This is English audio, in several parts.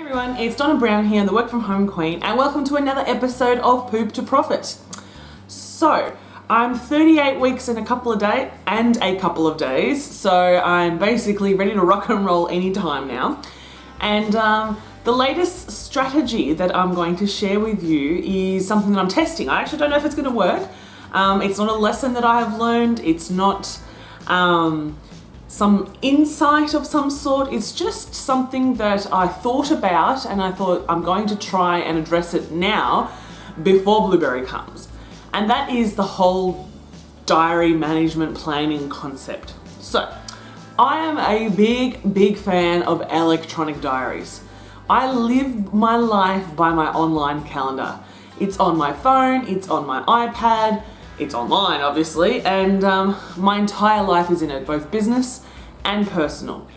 everyone, it's Donna Brown here, the Work From Home Queen, and welcome to another episode of Poop to Profit. So, I'm 38 weeks and a couple of days, so I'm basically ready to rock and roll anytime now. And the latest strategy that I'm going to share with you is something that I'm testing. I actually don't know if it's going to work. It's not a lesson that I have learned. It's not some insight of some sort. It's just something that I thought about and I thought I'm going to try and address it now before Blueberry comes. And that is the whole diary management planning concept. So I am a big fan of electronic diaries. I live my life by my online calendar. It's on my phone, it's on my iPad, it's online obviously, and my entire life is in it, both business and personal.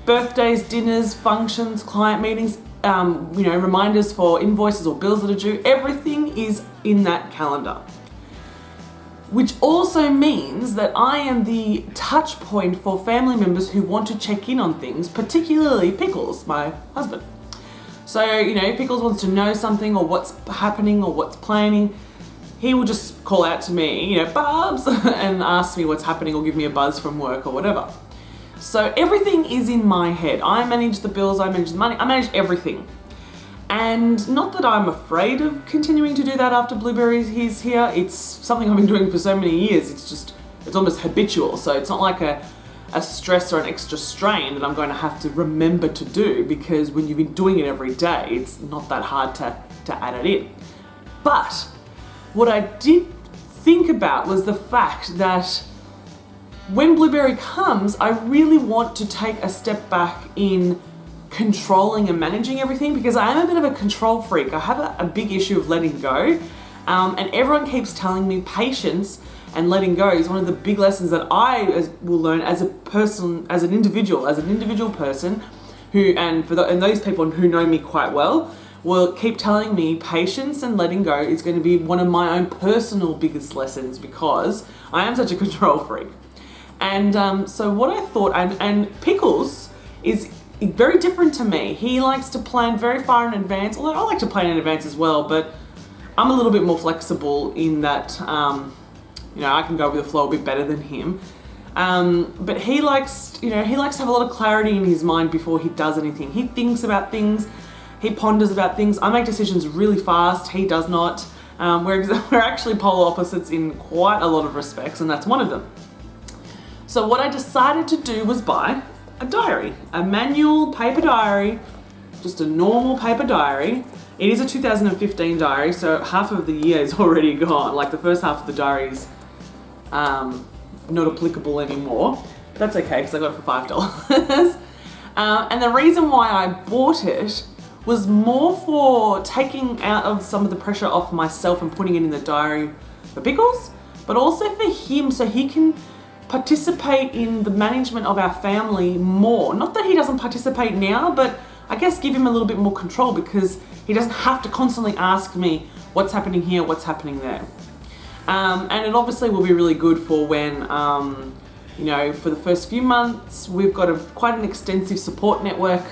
Birthdays, dinners, functions, client meetings, reminders for invoices or bills that are due, everything is in that calendar. Which also means that I am the touch point for family members who want to check in on things, particularly Pickles, my husband. So, if Pickles wants to know something or what's happening or what's planning, he will just call out to me, Barbs, and ask me what's happening or give me a buzz from work or whatever. So everything is in my head. I manage the bills, I manage the money, I manage everything. And not that I'm afraid of continuing to do that after Blueberry is here. It's something I've been doing for so many years. It's almost habitual. So it's not like a stress or an extra strain that I'm going to have to remember to do, because when you've been doing it every day, it's not that hard to add it in. But what I did think about was the fact that when Blueberry comes, I really want to take a step back in controlling and managing everything, because I am a bit of a control freak. I have a big issue of letting go, and everyone keeps telling me patience and letting go is one of the big lessons that I will learn as an individual person and those people who know me quite well will keep telling me patience and letting go is going to be one of my own personal biggest lessons, because I am such a control freak. And so what I thought, and Pickles is very different to me. He likes to plan very far in advance, although I like to plan in advance as well, but I'm a little bit more flexible in that, I can go with the flow a bit better than him. But he likes to have a lot of clarity in his mind before he does anything. He thinks about things, he ponders about things. I make decisions really fast, he does not. We're actually polar opposites in quite a lot of respects, and that's one of them. So what I decided to do was buy a diary, a manual paper diary, just a normal paper diary. It is a 2015 diary, so half of the year is already gone. Like the first half of the diary is not applicable anymore. But that's okay, because I got it for $5. And the reason why I bought it was more for taking out of some of the pressure off myself and putting it in the diary for Pickles, but also for him, so he can participate in the management of our family more. Not that he doesn't participate now, but I guess give him a little bit more control, because he doesn't have to constantly ask me what's happening here, what's happening there. And it obviously will be really good for when, for the first few months, we've got quite an extensive support network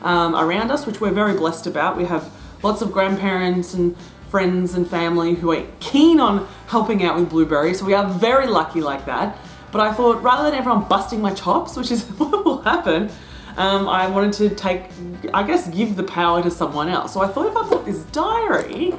around us, which we're very blessed about. We have lots of grandparents and friends and family who are keen on helping out with Blueberry, so we are very lucky like that. But I thought, rather than everyone busting my chops, which is what will happen, I wanted to give the power to someone else. So I thought if I bought this diary,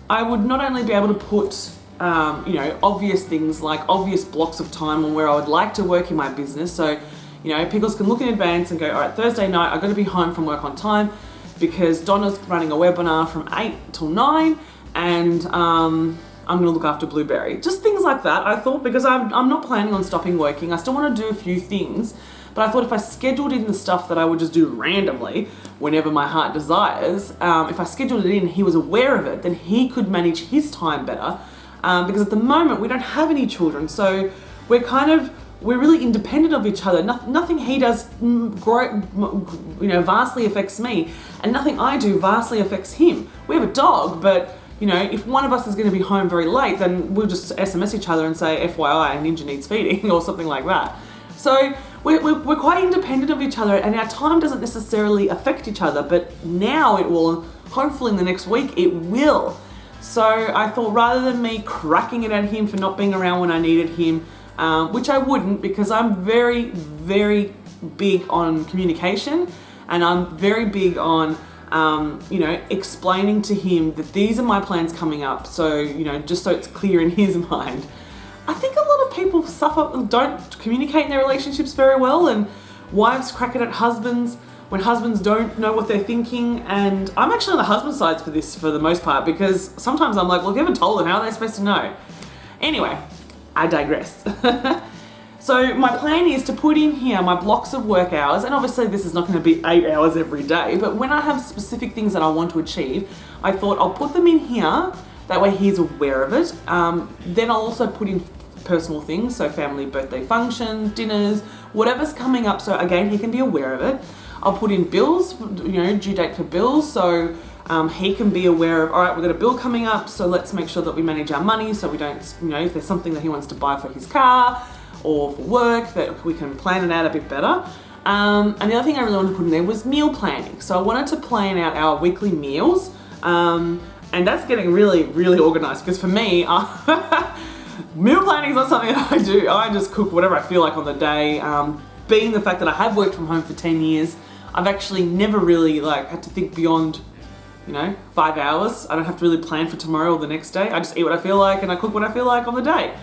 I would not only be able to put, obvious things like obvious blocks of time on where I would like to work in my business. So, Pickles can look in advance and go, all right, Thursday night, I've got to be home from work on time because Donna's running a webinar from 8 till 9, and I'm going to look after Blueberry. Just things like that, I thought, because I'm not planning on stopping working. I still want to do a few things, but I thought if I scheduled in the stuff that I would just do randomly whenever my heart desires, if I scheduled it in, he was aware of it, then he could manage his time better. Because at the moment, we don't have any children, so we're really independent of each other. Nothing he does vastly affects me, and nothing I do vastly affects him. We have a dog, but if one of us is going to be home very late, then we'll just SMS each other and say, FYI, Ninja needs feeding or something like that. So we're quite independent of each other, and our time doesn't necessarily affect each other, but now it will, hopefully in the next week, it will. So I thought rather than me cracking it at him for not being around when I needed him, which I wouldn't, because I'm very, very big on communication, and I'm very big on explaining to him that these are my plans coming up, so, just so it's clear in his mind. I think a lot of people don't communicate in their relationships very well, and wives crack it at husbands when husbands don't know what they're thinking. And I'm actually on the husband side for this for the most part, because sometimes I'm like, well, if you haven't told them, how are they supposed to know? Anyway, I digress. So my plan is to put in here my blocks of work hours, and obviously this is not going to be 8 hours every day, but when I have specific things that I want to achieve, I thought I'll put them in here. That way he's aware of it. Then I'll also put in personal things, so family birthday functions, dinners, whatever's coming up, so again, he can be aware of it. I'll put in bills, due date for bills, so he can be aware of, all right, we've got a bill coming up, so let's make sure that we manage our money so we don't, if there's something that he wants to buy for his car or for work, that we can plan it out a bit better. And the other thing I really wanted to put in there was meal planning. So I wanted to plan out our weekly meals, and that's getting really, really organized, because for me, meal planning is not something that I do. I just cook whatever I feel like on the day. Being the fact that I have worked from home for 10 years, I've actually never really had to think beyond, 5 hours. I don't have to really plan for tomorrow or the next day. I just eat what I feel like and I cook what I feel like on the day.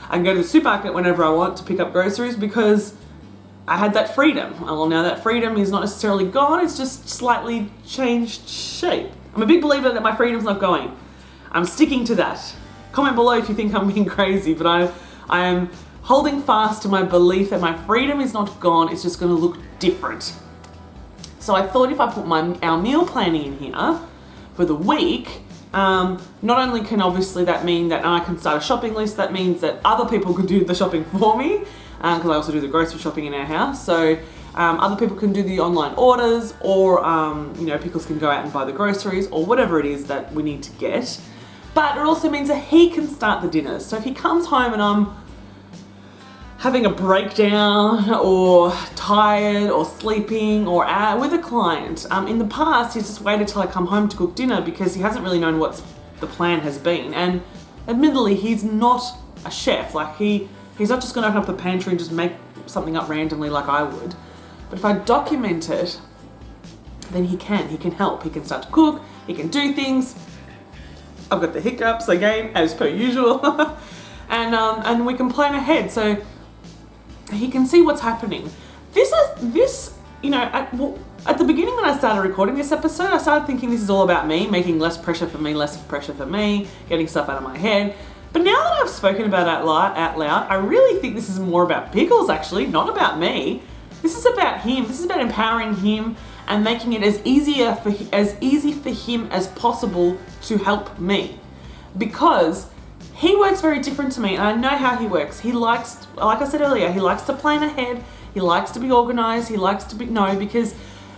I can go to the supermarket whenever I want to pick up groceries because I had that freedom. Well, now that freedom is not necessarily gone, it's just slightly changed shape. I'm a big believer that my freedom's not going. I'm sticking to that. Comment below if you think I'm being crazy, but I am holding fast to my belief that my freedom is not gone, it's just going to look different. So I thought if I put our meal planning in here for the week, not only can obviously that mean that I can start a shopping list, that means that other people can do the shopping for me, because I also do the grocery shopping in our house. So other people can do the online orders, or Pickles can go out and buy the groceries or whatever it is that we need to get. But it also means that he can start the dinners. So if he comes home and I'm having a breakdown or tired or sleeping or out with a client, in the past he's just waited till I come home to cook dinner because he hasn't really known what the plan has been. And admittedly, he's not a chef. He's not just going to open up the pantry and just make something up randomly like I would. But if I document it, then he can help. He can start to cook, he can do things. I've got the hiccups again, as per usual. and we can plan ahead so he can see what's happening. At the beginning when I started recording this episode, I started thinking this is all about me, making less pressure for me, getting stuff out of my head. But now that I've spoken about it out loud, I really think this is more about Pickles, actually, not about me. This is about him. This is about empowering him and making it as easy for him as possible to help me. Because he works very different to me, and I know how he works. He likes, like I said earlier, he likes to plan ahead, he likes to be organized, he likes to know, because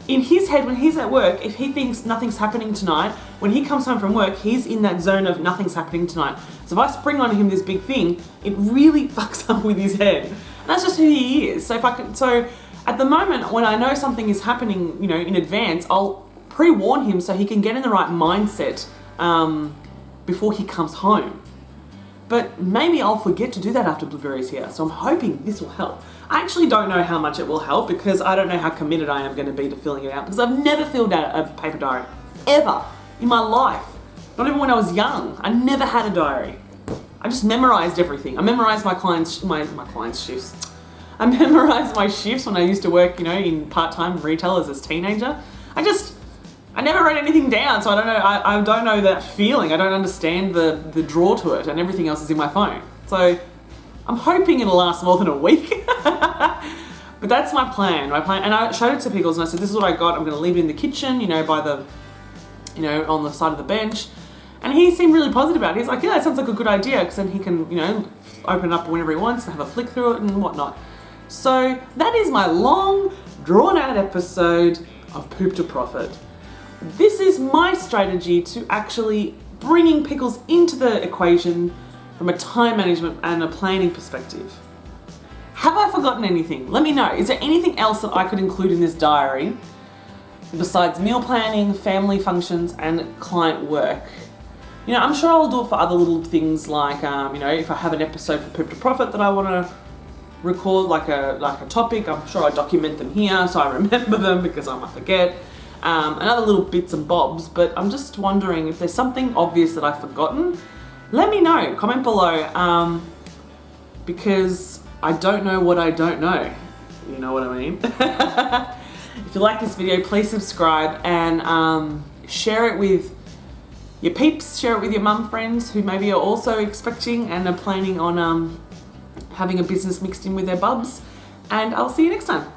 in his head, when he's at work, if he thinks nothing's happening tonight, when he comes home from work, he's in that zone of nothing's happening tonight. So if I spring on him this big thing, it really fucks up with his head. And that's just who he is. So at the moment, when I know something is happening, in advance, I'll pre-warn him so he can get in the right mindset before he comes home. But maybe I'll forget to do that after Blueberry's here, so I'm hoping this will help. I actually don't know how much it will help because I don't know how committed I am going to be to filling it out, because I've never filled out a paper diary, ever, in my life. Not even when I was young. I never had a diary. I just memorized everything. I memorized my clients' shifts. I memorized my shifts when I used to work, in part-time retail as a teenager. I never wrote anything down, so I don't know. I don't know that feeling. I don't understand the draw to it, and everything else is in my phone. So I'm hoping it'll last more than a week. But that's my plan. And I showed it to Pickles, and I said, "This is what I got. I'm going to leave it in the kitchen, by the, on the side of the bench." And he seemed really positive about it. He's like, "Yeah, that sounds like a good idea," because then he can, open it up whenever he wants and have a flick through it and whatnot. So that is my long, drawn-out episode of Poop to Profit. This is my strategy to actually bringing Pickles into the equation from a time management and a planning perspective. Have I forgotten anything? Let me know. Is there anything else that I could include in this diary besides meal planning, family functions, and client work? You know, I'm sure I'll do it for other little things like, you know, if I have an episode for Pip to Profit that I want to record, like a topic, I'm sure I document them here so I remember them because I might forget. And other little bits and bobs, but I'm just wondering if there's something obvious that I've forgotten. Let me know, comment below, because I don't know what I don't know. You know what I mean? If you like this video, please subscribe and share it with your peeps, share it with your mum friends who maybe are also expecting and are planning on having a business mixed in with their bubs. And I'll see you next time.